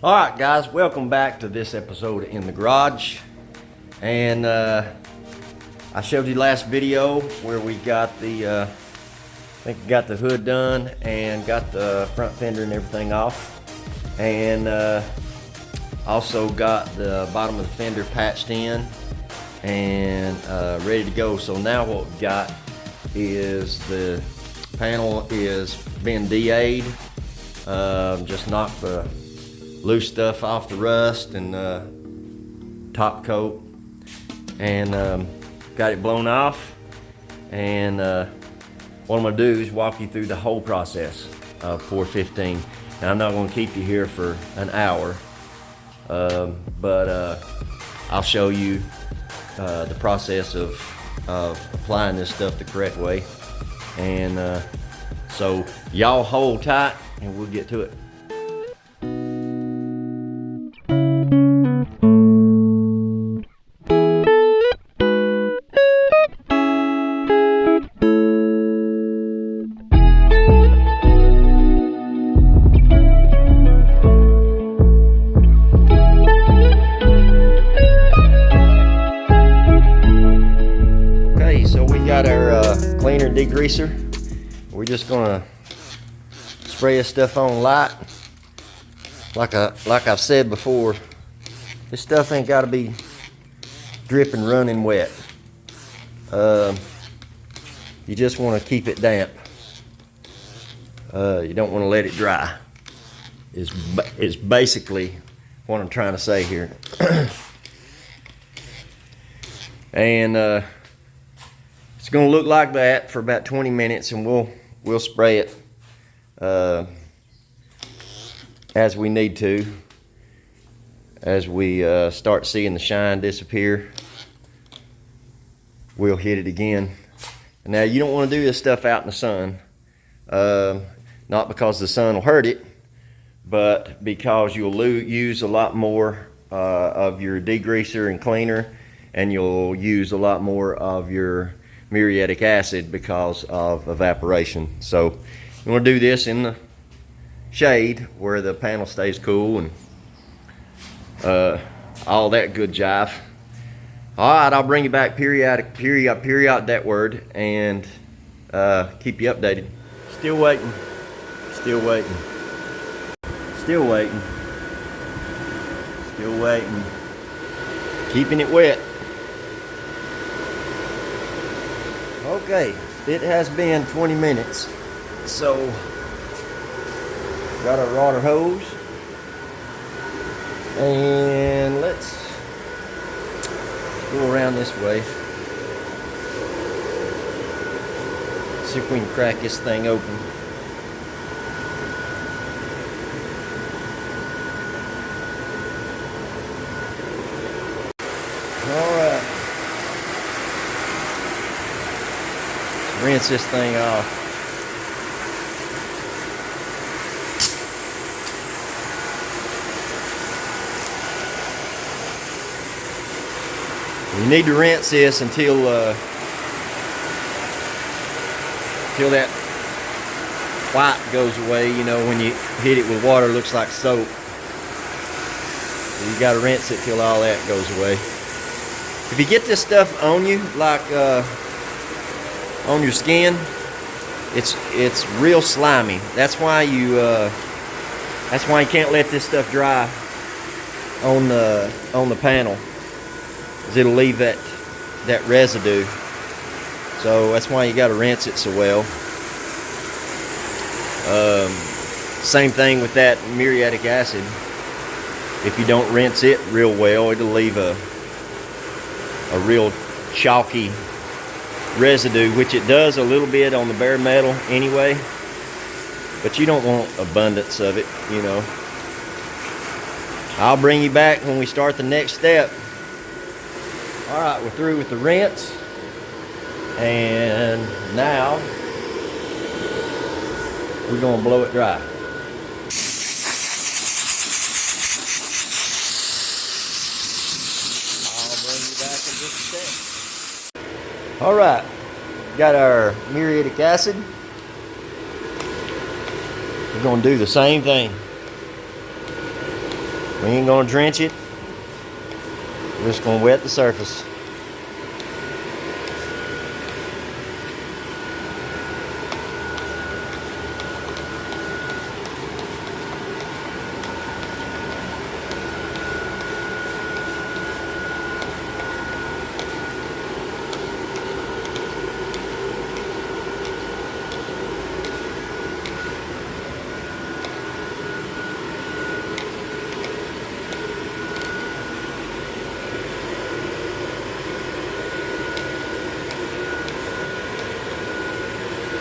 Alright guys, welcome back to this episode in the garage. And I showed you last video where we got the I think we got the hood done and got the front fender and everything off, and also got the bottom of the fender patched in and ready to go. So now what we've got is the panel is being DA'd. Just knocked the loose stuff off the rust and top coat, and got it blown off. And what I'm gonna do is walk you through the whole process of POR15. Now I'm not gonna keep you here for an hour, but I'll show you the process of applying this stuff the correct way. And so y'all hold tight and we'll get to it. Okay, so we got our cleaner and degreaser. We're just gonna spray this stuff on light. Like I've said before, this stuff ain't gotta be dripping, running wet. You just wanna keep it damp. You don't wanna let it dry. It's basically what I'm trying to say here. And it's gonna look like that for about 20 minutes, and we'll spray it as we need to, as we start seeing the shine disappear. We'll hit it again. Now you don't want to do this stuff out in the sun, not because the sun will hurt it, but because you'll use a lot more of your degreaser and cleaner, and you'll use a lot more of your muriatic acid because of evaporation. So you want to do this in the shade where the panel stays cool and all that good jive. Alright, I'll bring you back periodic that word, and keep you updated. Still waiting. Still waiting. Still waiting. Still waiting. Keeping it wet. Okay, it has been 20 minutes. So, got our water hose, and let's go around this way. See if we can crack this thing open. Alright. Rinse this thing off. You need to rinse this until that white goes away. You know, when you hit it with water, it looks like soap. So you got to rinse it till all that goes away. If you get this stuff on you, like on your skin, it's real slimy. That's why you can't let this stuff dry on the panel, because it'll leave that residue. So that's why you got to rinse it so well. Same thing with that muriatic acid. If you don't rinse it real well, it'll leave a real chalky residue, which it does a little bit on the bare metal anyway, but you don't want abundance of it, you know. I'll bring you back when we start the next step. Alright, we're through with the rinse, and now we're going to blow it dry. I'll bring you back in just a sec. Alright, got our muriatic acid. We're going to do the same thing. We ain't gonna drench it. We're just gonna wet the surface.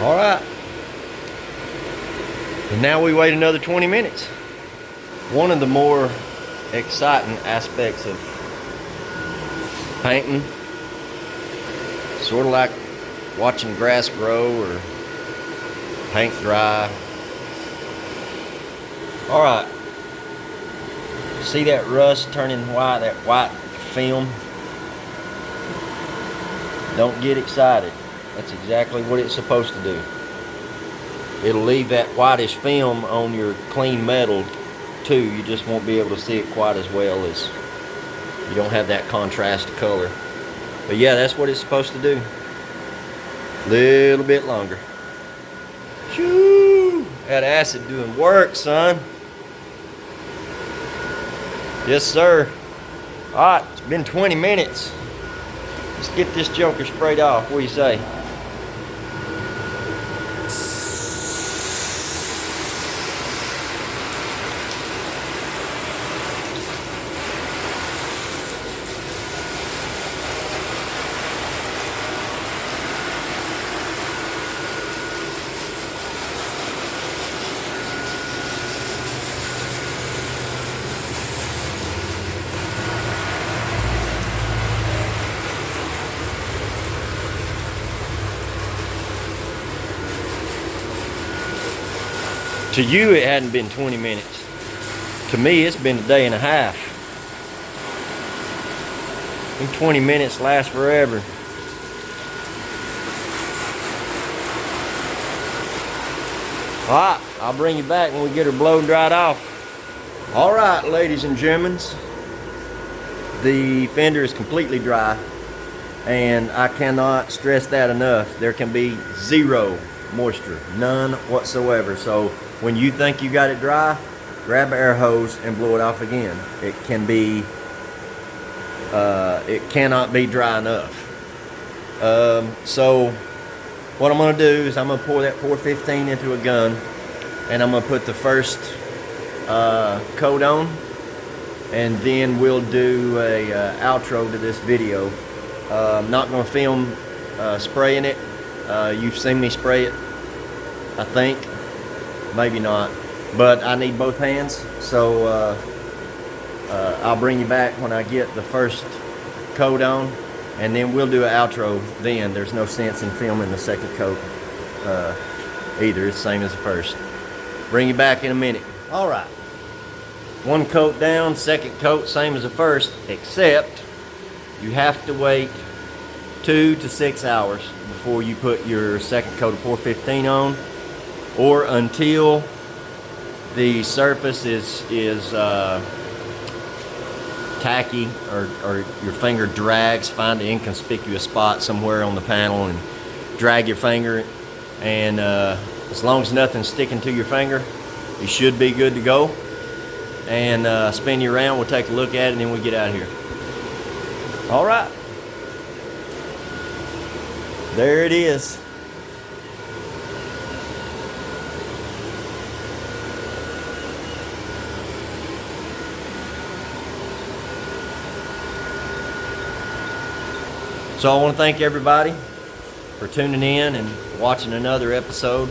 All right, and now we wait another 20 minutes. One of the more exciting aspects of painting, sort of like watching grass grow or paint dry. All right, see that rust turning white, that white film? Don't get excited. That's exactly what it's supposed to do. It'll leave that whitish film on your clean metal too. You just won't be able to see it quite as well, as you don't have that contrast of color. But yeah, that's what it's supposed to do. Little bit longer. Shoo! That acid doing work, son. Yes, sir. All right, it's been 20 minutes. Let's get this joker sprayed off. What do you say? To you, it hadn't been 20 minutes. To me, it's been a day and a half. And 20 minutes lasts forever. All right, I'll bring you back when we get her blown dried off. All right, ladies and gentlemen, the fender is completely dry, and I cannot stress that enough. There can be zero moisture, none whatsoever. So when you think you got it dry, grab an air hose and blow it off again. It cannot be dry enough. So what I'm gonna do is I'm gonna pour that POR15 into a gun, and I'm gonna put the first coat on, and then we'll do a outro to this video. I'm not gonna film spraying it. You've seen me spray it, I think. Maybe not, but I need both hands, so I'll bring you back when I get the first coat on, and then we'll do an outro then. There's no sense in filming the second coat either. It's the same as the first. Bring you back in a minute. All right, one coat down, second coat same as the first, except you have to wait 2 to 6 hours before you put your second coat of POR15 on, or until the surface is tacky, or your finger drags. Find an inconspicuous spot somewhere on the panel and drag your finger, and as long as nothing's sticking to your finger, you should be good to go. And spin you around, we'll take a look at it, and then we get out of here. All right, there it is. So I want to thank everybody for tuning in and watching another episode.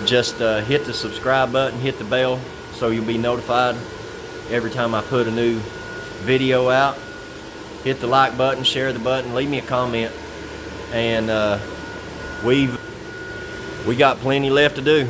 Just hit the subscribe button, hit the bell, so you'll be notified every time I put a new video out. Hit the like button, share the button, leave me a comment, and we got plenty left to do.